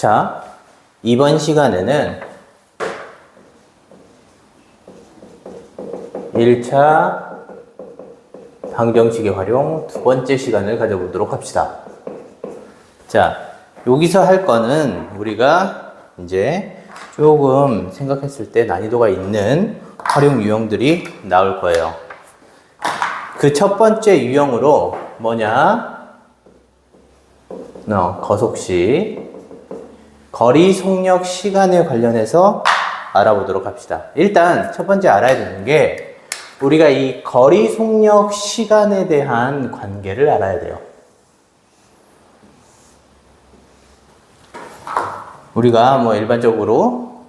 자, 이번 시간에는 1차 방정식의 활용 두 번째 시간을 가져보도록 합시다. 자, 여기서 할 거는 우리가 이제 조금 생각했을 때 난이도가 있는 활용 유형들이 나올 거예요. 그 첫 번째 유형으로 뭐냐? 거속시, 거리 속력 시간에 관련해서 알아보도록 합시다. 일단 첫 번째 알아야 되는 게 우리가 이 거리 속력 시간에 대한 관계를 알아야 돼요. 우리가 일반적으로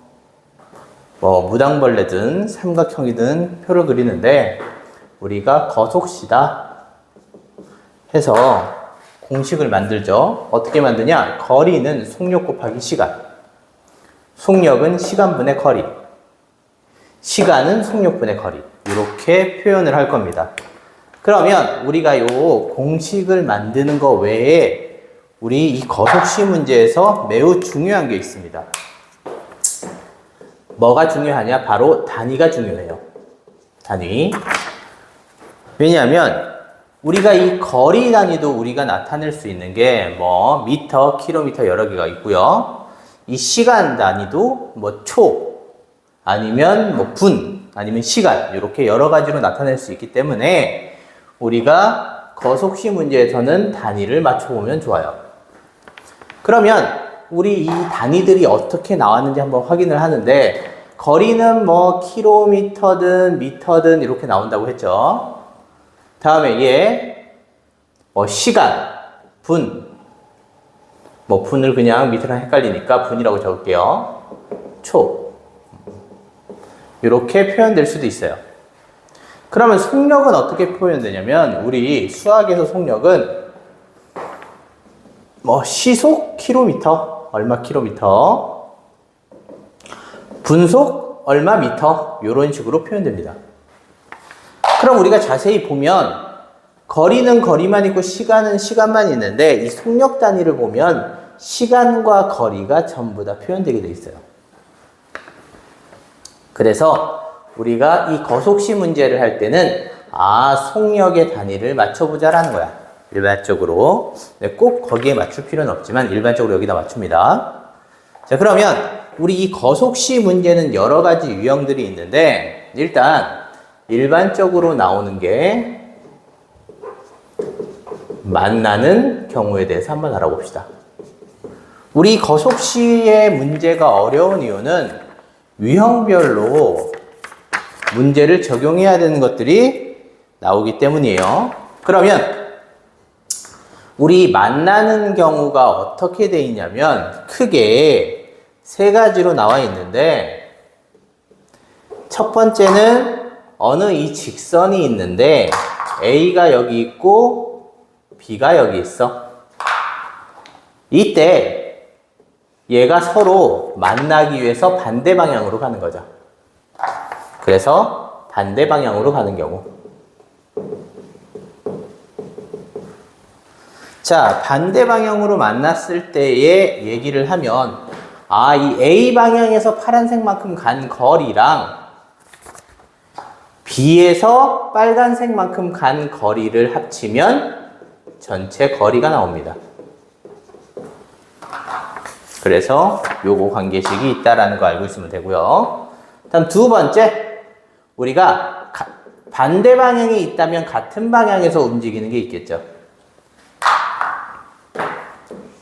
무당벌레든 삼각형이든 표를 그리는데 우리가 거속시다 해서 공식을 만들죠. 어떻게 만드냐? 거리는 속력 곱하기 시간, 속력은 시간분의 거리, 시간은 속력분의 거리, 이렇게 표현을 할 겁니다. 그러면 우리가 요 공식을 만드는 거 외에 우리 이 거속시 문제에서 매우 중요한 게 있습니다. 뭐가 중요하냐? 바로 단위가 중요해요. 단위. 왜냐하면 우리가 이 거리 단위도 우리가 나타낼 수 있는 게 미터, 킬로미터 여러 개가 있고요. 이 시간 단위도 초, 아니면 분, 아니면 시간, 이렇게 여러 가지로 나타낼 수 있기 때문에 우리가 거속시 문제에서는 단위를 맞춰보면 좋아요. 그러면 우리 이 단위들이 어떻게 나왔는지 한번 확인을 하는데 거리는 킬로미터든 미터든 이렇게 나온다고 했죠. 다음에 얘 시간, 분, 분을 그냥 미터랑 헷갈리니까 분이라고 적을게요. 초, 이렇게 표현될 수도 있어요. 그러면 속력은 어떻게 표현되냐면 우리 수학에서 속력은 시속 킬로미터, 얼마 킬로미터, 분속 얼마 미터, 이런 식으로 표현됩니다. 그럼 우리가 자세히 보면 거리는 거리만 있고 시간은 시간만 있는데 이 속력 단위를 보면 시간과 거리가 전부 다 표현되게 돼 있어요. 그래서 우리가 이 거속시 문제를 할 때는 속력의 단위를 맞춰보자라는 거야. 일반적으로. 꼭 거기에 맞출 필요는 없지만 일반적으로 여기다 맞춥니다. 자, 그러면 우리 이 거속시 문제는 여러 가지 유형들이 있는데 일단 일반적으로 나오는 게 만나는 경우에 대해서 한번 알아봅시다. 우리 거속시의 문제가 어려운 이유는 유형별로 문제를 적용해야 되는 것들이 나오기 때문이에요. 그러면 우리 만나는 경우가 어떻게 돼 있냐면 크게 세 가지로 나와 있는데 첫 번째는 어느 이 직선이 있는데 A가 여기 있고 B가 여기 있어. 이때 얘가 서로 만나기 위해서 반대 방향으로 가는 거죠. 그래서 반대 방향으로 가는 경우. 자, 반대 방향으로 만났을 때의 얘기를 하면 이 A 방향에서 파란색만큼 간 거리랑 B에서 빨간색만큼 간 거리를 합치면 전체 거리가 나옵니다. 그래서 요거 관계식이 있다라는 거 알고 있으면 되고요. 다음 두 번째, 우리가 반대 방향이 있다면 같은 방향에서 움직이는 게 있겠죠.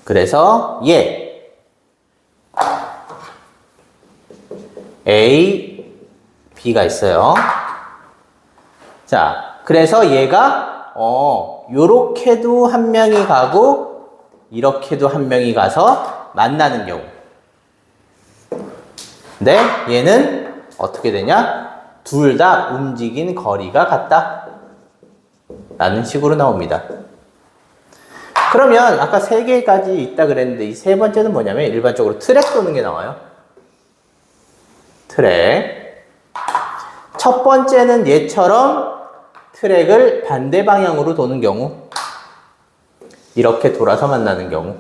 그래서 얘 A, B가 있어요. 자, 그래서 얘가 요렇게도 한 명이 가고 이렇게도 한 명이 가서 만나는 경우. 근데 얘는 어떻게 되냐? 둘 다 움직인 거리가 같다 라는 식으로 나옵니다. 그러면 아까 세 개까지 있다 그랬는데 이 세 번째는 뭐냐면 일반적으로 트랙 도는 게 나와요. 트랙. 첫 번째는 얘처럼 트랙을 반대 방향으로 도는 경우, 이렇게 돌아서 만나는 경우.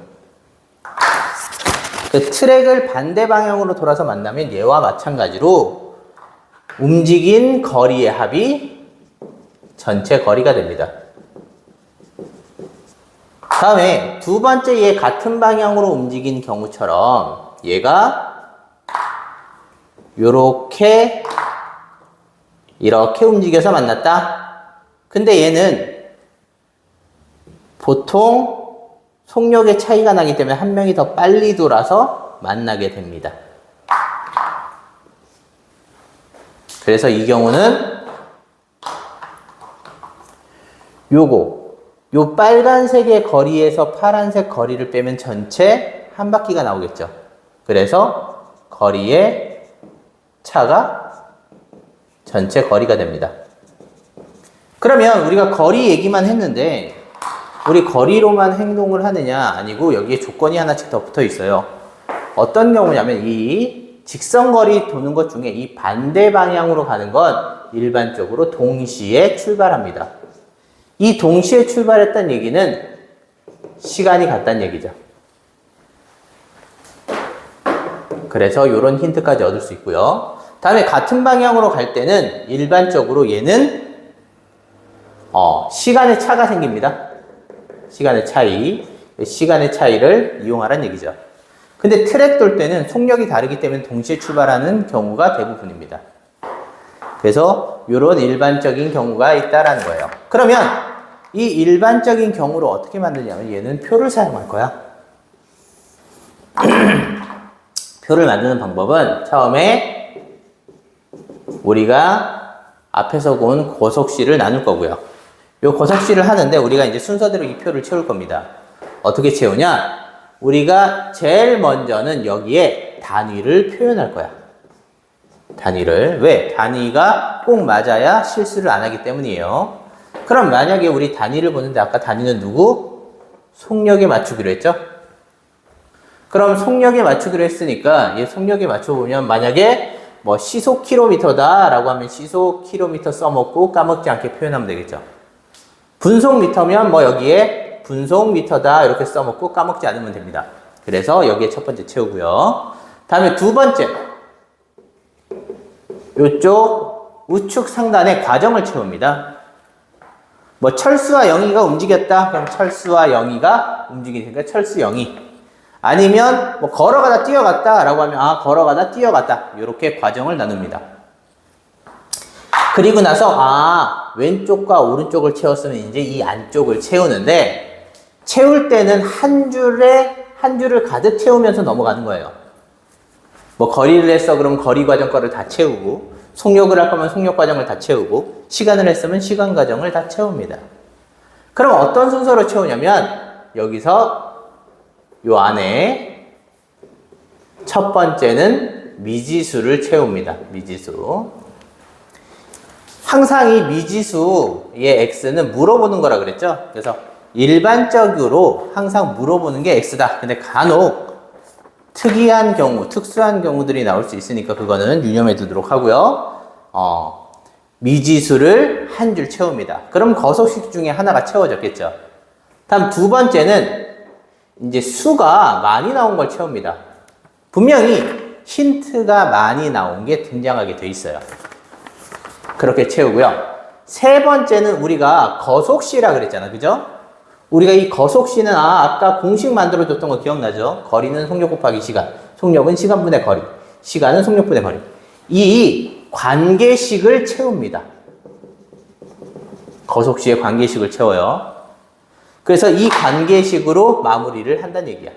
그 트랙을 반대 방향으로 돌아서 만나면 얘와 마찬가지로 움직인 거리의 합이 전체 거리가 됩니다. 다음에 두 번째 얘 같은 방향으로 움직인 경우처럼 얘가 이렇게 움직여서 만났다. 근데 얘는 보통 속력의 차이가 나기 때문에 한 명이 더 빨리 돌아서 만나게 됩니다. 그래서 이 경우는 요 빨간색의 거리에서 파란색 거리를 빼면 전체 한 바퀴가 나오겠죠. 그래서 거리의 차가 전체 거리가 됩니다. 그러면 우리가 거리 얘기만 했는데 우리 거리로만 행동을 하느냐? 아니고 여기에 조건이 하나씩 더 붙어 있어요. 어떤 경우냐면 이 직선거리 도는 것 중에 이 반대 방향으로 가는 건 일반적으로 동시에 출발합니다. 이 동시에 출발했다는 얘기는 시간이 같다는 얘기죠. 그래서 이런 힌트까지 얻을 수 있고요. 다음에 같은 방향으로 갈 때는 일반적으로 얘는 시간의 차가 생깁니다. 시간의 차이를 이용하라는 얘기죠. 근데 트랙 돌 때는 속력이 다르기 때문에 동시에 출발하는 경우가 대부분입니다. 그래서 이런 일반적인 경우가 있다라는 거예요. 그러면 이 일반적인 경우를 어떻게 만드냐면 얘는 표를 사용할 거야. 표를 만드는 방법은 처음에 우리가 앞에서 본 고속시를 나눌 거고요. 이 고속시를 하는데 우리가 이제 순서대로 이 표를 채울 겁니다. 어떻게 채우냐? 우리가 제일 먼저는 여기에 단위를 표현할 거야. 단위를. 왜? 단위가 꼭 맞아야 실수를 안 하기 때문이에요. 그럼 만약에 우리 단위를 보는데 아까 단위는 누구? 속력에 맞추기로 했죠? 그럼 속력에 맞추기로 했으니까 얘 속력에 맞춰보면 만약에 뭐 시속 킬로미터다 라고 하면 시속 킬로미터 써먹고 까먹지 않게 표현하면 되겠죠. 분속 미터면 뭐 여기에 분속 미터다 이렇게 써먹고 까먹지 않으면 됩니다. 그래서 여기에 첫 번째 채우고요. 다음에 두 번째 이쪽 우측 상단에 과정을 채웁니다. 뭐 철수와 영희가 움직였다. 그럼 철수와 영희가 움직이니까 철수 영희. 아니면 뭐 걸어가다 뛰어갔다 라고 하면 걸어가다 뛰어갔다. 이렇게 과정을 나눕니다. 그리고 나서 왼쪽과 오른쪽을 채웠으면 이제 이 안쪽을 채우는데 채울 때는 한 줄을 가득 채우면서 넘어가는 거예요. 뭐 거리를 했어 그러면 거리 과정 거를 다 채우고 속력을 할 거면 속력 과정을 다 채우고 시간을 했으면 시간 과정을 다 채웁니다. 그럼 어떤 순서로 채우냐면 여기서 요 안에 첫 번째는 미지수를 채웁니다. 미지수. 항상 이 미지수의 x는 물어보는 거라 그랬죠? 그래서 일반적으로 항상 물어보는 게 x다. 근데 간혹 특이한 경우, 특수한 경우들이 나올 수 있으니까 그거는 유념해 두도록 하고요. 미지수를 한 줄 채웁니다. 그럼 거속식 중에 하나가 채워졌겠죠. 다음 두 번째는 이제 수가 많이 나온 걸 채웁니다. 분명히 힌트가 많이 나온 게 등장하게 돼 있어요. 그렇게 채우고요. 세 번째는 우리가 거속시라 그랬잖아. 그죠? 우리가 이 거속시는 아까 공식 만들어줬던 거 기억나죠? 거리는 속력 곱하기 시간, 속력은 시간분의 거리, 시간은 속력분의 거리. 이 관계식을 채웁니다. 거속시의 관계식을 채워요. 그래서 이 관계식으로 마무리를 한다는 얘기야.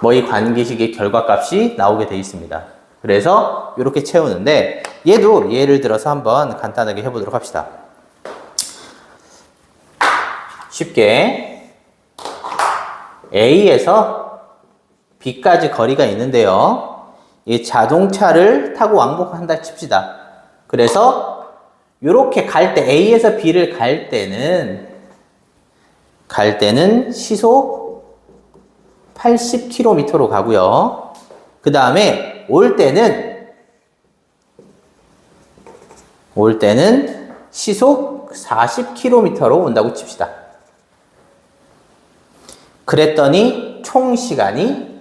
뭐 이 관계식의 결과값이 나오게 돼 있습니다. 그래서 이렇게 채우는데 얘도 예를 들어서 한번 간단하게 해보도록 합시다. 쉽게 A에서 B까지 거리가 있는데요. 이 자동차를 타고 왕복한다 칩시다. 그래서 이렇게 갈 때 A에서 B를 갈 때는 시속 80km로 가고요. 그 다음에 올 때는 시속 40km로 온다고 칩시다. 그랬더니 총 시간이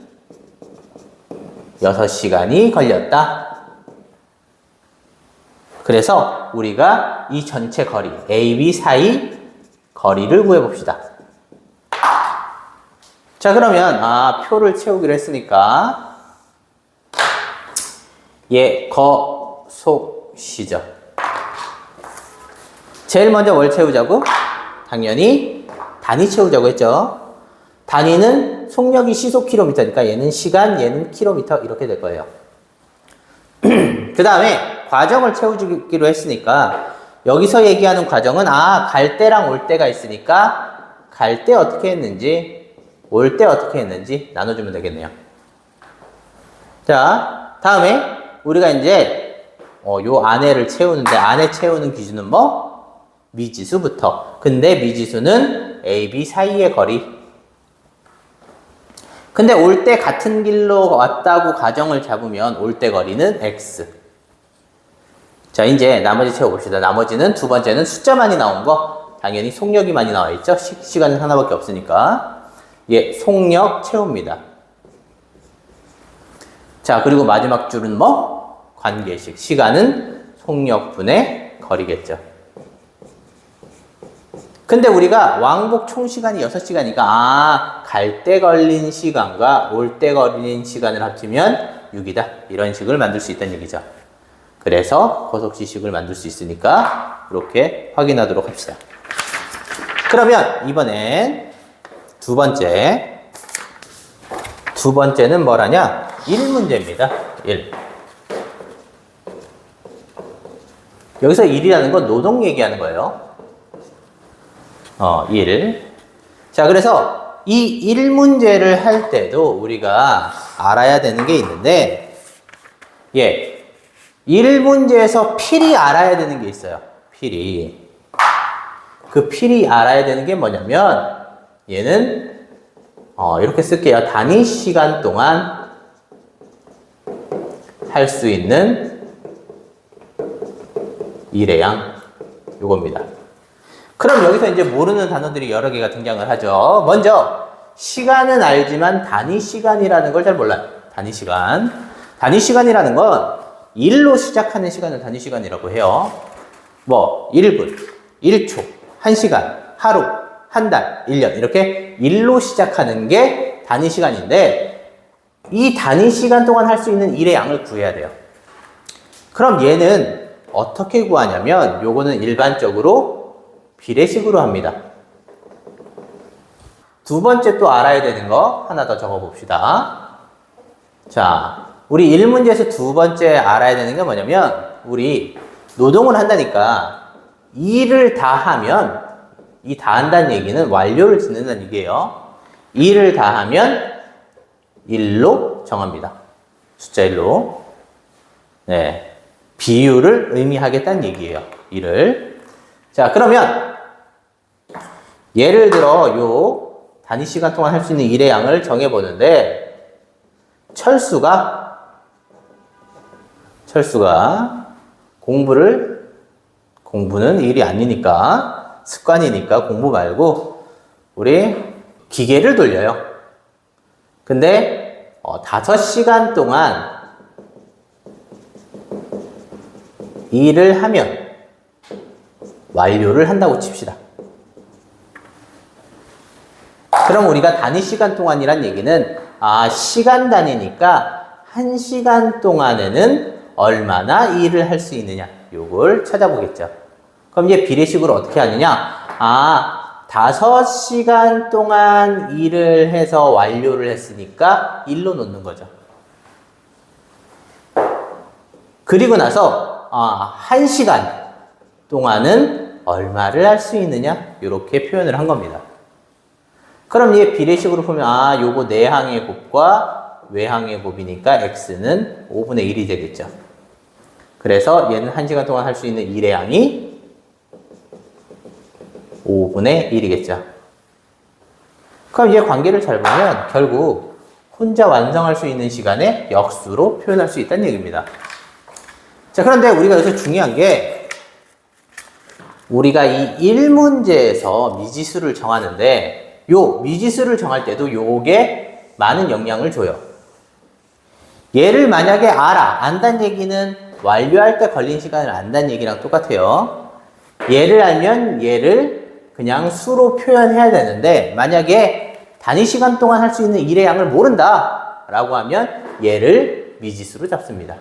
6시간이 걸렸다. 그래서 우리가 이 전체 거리, A, B 사이 거리를 구해봅시다. 자, 그러면, 표를 채우기로 했으니까, 거, 속, 시죠. 제일 먼저 뭘 채우자고? 당연히 단위 채우자고 했죠. 단위는 속력이 시속 킬로미터니까 얘는 시간, 얘는 킬로미터 이렇게 될 거예요. 그 다음에 과정을 채워주기로 했으니까 여기서 얘기하는 과정은 갈 때랑 올 때가 있으니까 갈 때 어떻게 했는지 올 때 어떻게 했는지 나눠주면 되겠네요. 자, 다음에 우리가 이제 요 안에를 채우는데 안에 채우는 기준은 뭐? 미지수부터. 근데 미지수는 A, B 사이의 거리. 근데 올 때 같은 길로 왔다고 가정을 잡으면 올 때 거리는 X. 자, 이제 나머지 채워봅시다. 나머지는 두 번째는 숫자 많이 나온 거. 당연히 속력이 많이 나와 있죠. 시간은 하나밖에 없으니까. 속력 채웁니다. 자, 그리고 마지막 줄은 뭐? 관계식. 시간은 속력분의 거리겠죠. 근데 우리가 왕복 총 시간이 6시간이니까 갈 때 걸린 시간과 올 때 걸린 시간을 합치면 6이다. 이런 식을 만들 수 있다는 얘기죠. 그래서 거속시식을 만들 수 있으니까 이렇게 확인하도록 합시다. 그러면 이번엔 두 번째는 뭐라냐? 1문제입니다. 1. 여기서 1이라는 건 노동 얘기하는 거예요. 1. 자, 그래서 이 1문제를 할 때도 우리가 알아야 되는 게 있는데, 1문제에서 필히 알아야 되는 게 있어요. 필히. 그 필히 알아야 되는 게 뭐냐면, 얘는, 이렇게 쓸게요. 단위 시간 동안 할 수 있는 일의 양. 요겁니다. 그럼 여기서 이제 모르는 단어들이 여러 개가 등장을 하죠. 먼저 시간은 알지만 단위 시간이라는 걸 잘 몰라요. 단위 시간. 단위 시간이라는 건 1로 시작하는 시간을 단위 시간이라고 해요. 1분, 1초, 1시간, 하루, 한 달, 1년 이렇게 1로 시작하는 게 단위 시간인데 이 단위 시간 동안 할 수 있는 일의 양을 구해야 돼요. 그럼 얘는 어떻게 구하냐면 요거는 일반적으로 비례식으로 합니다. 두 번째 또 알아야 되는 거 하나 더 적어봅시다. 자, 우리 1문제에서 두 번째 알아야 되는 게 뭐냐면 우리 노동을 한다니까 일을 다 하면 이 다 한다는 얘기는 완료를 짓는다는 얘기예요. 일을 다 하면 1로 정합니다. 숫자 1로. 비율을 의미하겠다는 얘기예요. 일을. 자, 그러면 예를 들어 요 단위 시간 동안 할 수 있는 일의 양을 정해보는데 철수가 공부는 일이 아니니까 습관이니까 공부 말고 우리 기계를 돌려요. 근데 5시간 동안 일을 하면 완료를 한다고 칩시다. 그럼 우리가 단위 시간 동안이란 얘기는 시간 단위니까 1시간 동안에는 얼마나 일을 할 수 있느냐 요걸 찾아보겠죠. 그럼 이제 비례식으로 어떻게 하느냐 5시간 동안 일을 해서 완료를 했으니까 1로 놓는 거죠. 그리고 나서 1시간 동안은 얼마를 할 수 있느냐 이렇게 표현을 한 겁니다. 그럼 얘 비례식으로 보면 요거 내항의 곱과 외항의 곱이니까 x는 5분의 1이 되겠죠. 그래서 얘는 1시간 동안 할 수 있는 일의 양이 5분의 1이겠죠. 그럼 얘 관계를 잘 보면 결국 혼자 완성할 수 있는 시간의 역수로 표현할 수 있다는 얘기입니다. 자, 그런데 우리가 여기서 중요한 게 우리가 이 1문제에서 미지수를 정하는데 요 미지수를 정할 때도 요게 많은 영향을 줘요. 얘를 만약에 안다는 얘기는 완료할 때 걸린 시간을 안다는 얘기랑 똑같아요. 얘를 알면 얘를 그냥 수로 표현해야 되는데 만약에 단위 시간 동안 할 수 있는 일의 양을 모른다 라고 하면 얘를 미지수로 잡습니다.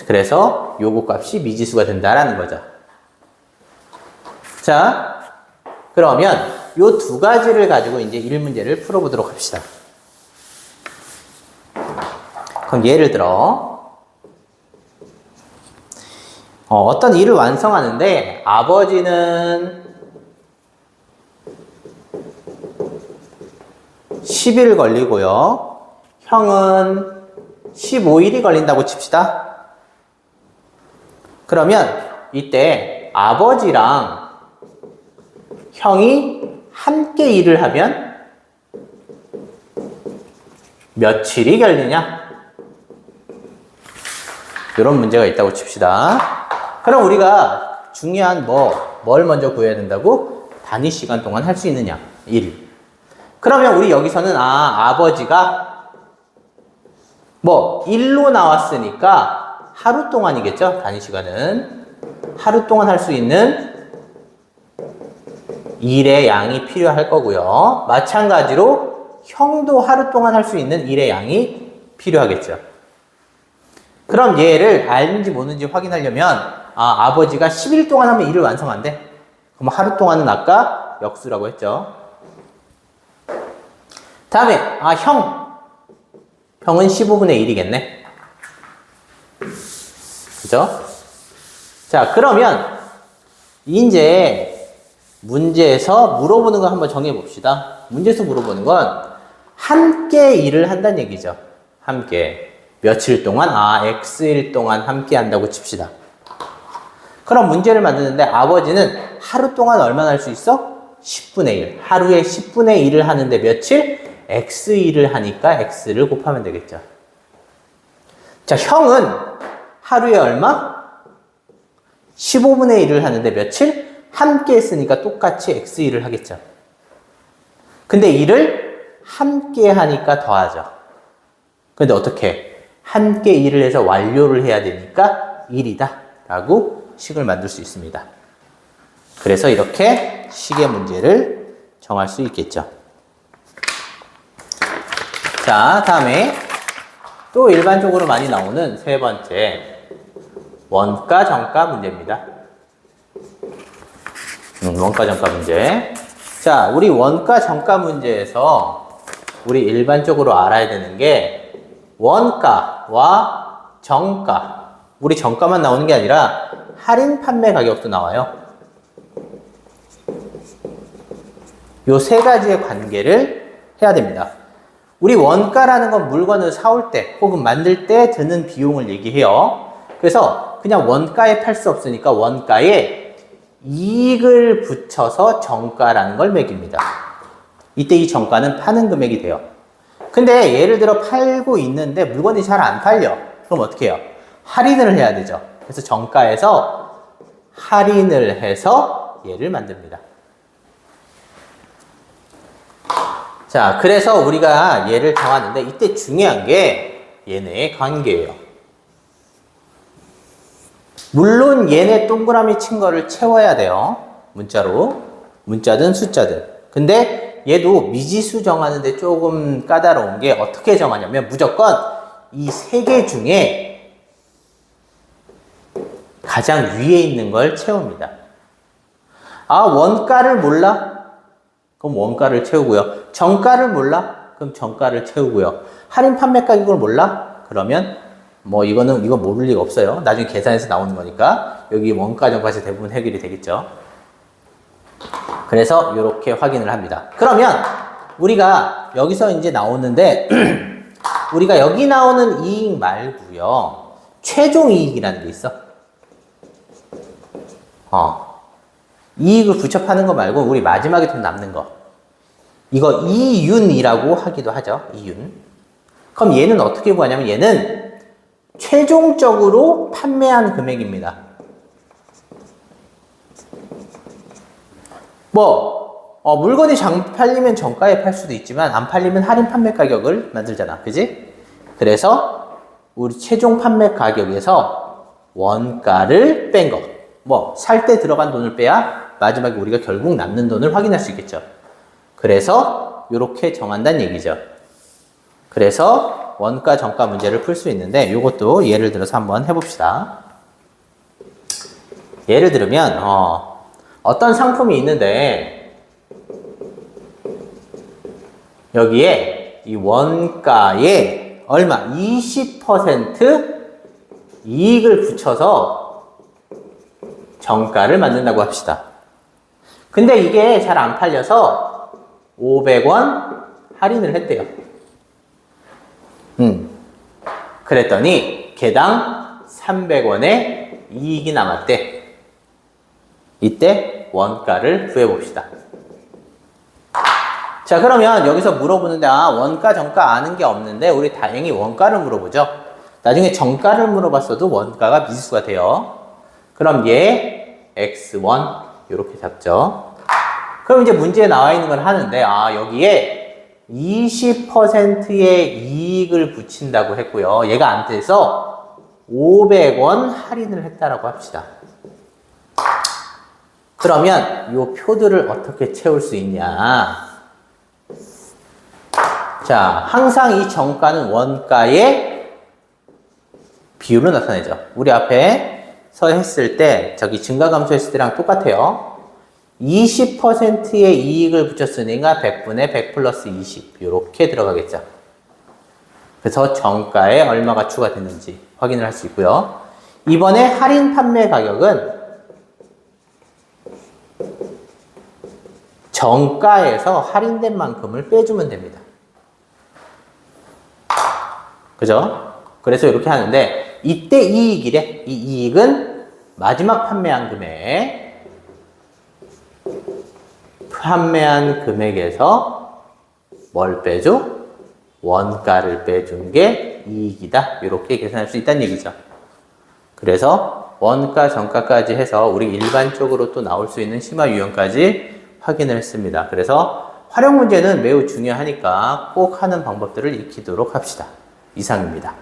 그래서 요거 값이 미지수가 된다라는 거죠. 자, 그러면 요 두 가지를 가지고 이제 1문제를 풀어보도록 합시다. 그럼 예를 들어 어떤 일을 완성하는데 아버지는 10일 걸리고요. 형은 15일이 걸린다고 칩시다. 그러면 이때 아버지랑 형이 함께 일을 하면 며칠이 걸리냐? 이런 문제가 있다고 칩시다. 그럼 우리가 중요한 뭘 먼저 구해야 된다고? 단위 시간 동안 할 수 있느냐? 일. 그러면 우리 여기서는 아버지가 일로 나왔으니까 하루 동안이겠죠? 단위 시간은. 하루 동안 할 수 있는 일의 양이 필요할 거고요. 마찬가지로 형도 하루 동안 할 수 있는 일의 양이 필요하겠죠. 그럼 얘를 알는지 모르는지 확인하려면 아버지가 10일 동안 하면 일을 완성한대. 그럼 하루 동안은 아까 역수라고 했죠. 다음에 형은 15분의 1이겠네. 그죠? 자, 그러면 이제 문제에서 물어보는 거 한번 정해 봅시다. 문제에서 물어보는 건 함께 일을 한다는 얘기죠. 함께. 며칠 동안? X일 동안 함께 한다고 칩시다. 그럼 문제를 만드는데 아버지는 하루 동안 얼마나 할 수 있어? 10분의 1. 하루에 10분의 1을 하는데 며칠? X일을 하니까 X를 곱하면 되겠죠. 자, 형은 하루에 얼마? 15분의 1을 하는데 며칠? 함께 했으니까 똑같이 X일을 하겠죠. 근데 일을 함께 하니까 더하죠. 근데 어떻게? 함께 일을 해서 완료를 해야 되니까 1이다 라고 식을 만들 수 있습니다. 그래서 이렇게 식의 문제를 정할 수 있겠죠. 자, 다음에 또 일반적으로 많이 나오는 세 번째 원가 정가 문제입니다. 원가 정가 문제. 자, 우리 원가 정가 문제에서 우리 일반적으로 알아야 되는 게 원가와 정가. 우리 정가만 나오는 게 아니라 할인 판매 가격도 나와요. 요 세 가지의 관계를 해야 됩니다. 우리 원가라는 건 물건을 사올 때 혹은 만들 때 드는 비용을 얘기해요. 그래서 그냥 원가에 팔 수 없으니까 원가에 이익을 붙여서 정가라는 걸 매깁니다. 이때 이 정가는 파는 금액이 돼요. 근데 예를 들어 팔고 있는데 물건이 잘 안 팔려. 그럼 어떻게 해요? 할인을 해야 되죠. 그래서 정가에서 할인을 해서 얘를 만듭니다. 자, 그래서 우리가 얘를 정하는데 이때 중요한 게 얘네의 관계예요. 물론 얘네 동그라미 친 거를 채워야 돼요. 문자로. 문자든 숫자든. 근데 얘도 미지수 정하는데 조금 까다로운 게 어떻게 정하냐면 무조건 이 세 개 중에 가장 위에 있는 걸 채웁니다. 원가를 몰라? 그럼 원가를 채우고요. 정가를 몰라? 그럼 정가를 채우고요. 할인 판매 가격을 몰라? 그러면 이거 모를 리가 없어요. 나중에 계산해서 나오는 거니까 여기 원가 정가에서 대부분 해결이 되겠죠. 그래서 이렇게 확인을 합니다. 그러면 우리가 여기서 이제 나오는데 우리가 여기 나오는 이익 말고요. 최종 이익이라는 게 있어. 이익을 붙여 파는 거 말고 우리 마지막에 돈 남는 거. 이거 이윤이라고 하기도 하죠. 이윤. 그럼 얘는 어떻게 구하냐면 얘는 최종적으로 판매한 금액입니다. 물건이 잘 팔리면 정가에 팔 수도 있지만 안 팔리면 할인 판매 가격을 만들잖아. 그지? 그래서 우리 최종 판매 가격에서 원가를 뺀 거. 뭐 살 때 들어간 돈을 빼야 마지막에 우리가 결국 남는 돈을 확인할 수 있겠죠. 그래서 이렇게 정한다는 얘기죠. 그래서 원가 정가 문제를 풀 수 있는데 이것도 예를 들어서 한번 해봅시다. 예를 들면 어떤 상품이 있는데 여기에 이 원가에 얼마? 20% 이익을 붙여서 정가를 만든다고 합시다. 근데 이게 잘 안 팔려서 500원 할인을 했대요. 그랬더니 개당 300원의 이익이 남았대. 이때 원가를 구해봅시다. 자, 그러면 여기서 물어보는데 원가 정가 아는 게 없는데 우리 다행히 원가를 물어보죠. 나중에 정가를 물어봤어도 원가가 미지수가 돼요. 그럼 얘 x1 이렇게 잡죠. 그럼 이제 문제에 나와 있는 걸 하는데 여기에 20%의 이익을 붙인다고 했고요. 얘가 안 돼서 500원 할인을 했다라고 합시다. 그러면 이 표들을 어떻게 채울 수 있냐? 자, 항상 이 정가는 원가의 비율로 나타내죠. 우리 앞에서 했을 때 저기 증가감소했을 때랑 똑같아요. 20%의 이익을 붙였으니까 100분의 100 플러스 20 이렇게 들어가겠죠. 그래서 정가에 얼마가 추가됐는지 확인을 할 수 있고요. 이번에 할인 판매 가격은 정가에서 할인된 만큼을 빼주면 됩니다. 그죠? 그래서 이렇게 하는데 이때 이익이래. 이 이익은 마지막 판매한 금액에서 뭘 빼줘? 원가를 빼준 게 이익이다. 이렇게 계산할 수 있다는 얘기죠. 그래서 원가, 정가까지 해서 우리 일반적으로 또 나올 수 있는 심화 유형까지 확인을 했습니다. 그래서 활용 문제는 매우 중요하니까 꼭 하는 방법들을 익히도록 합시다. 이상입니다.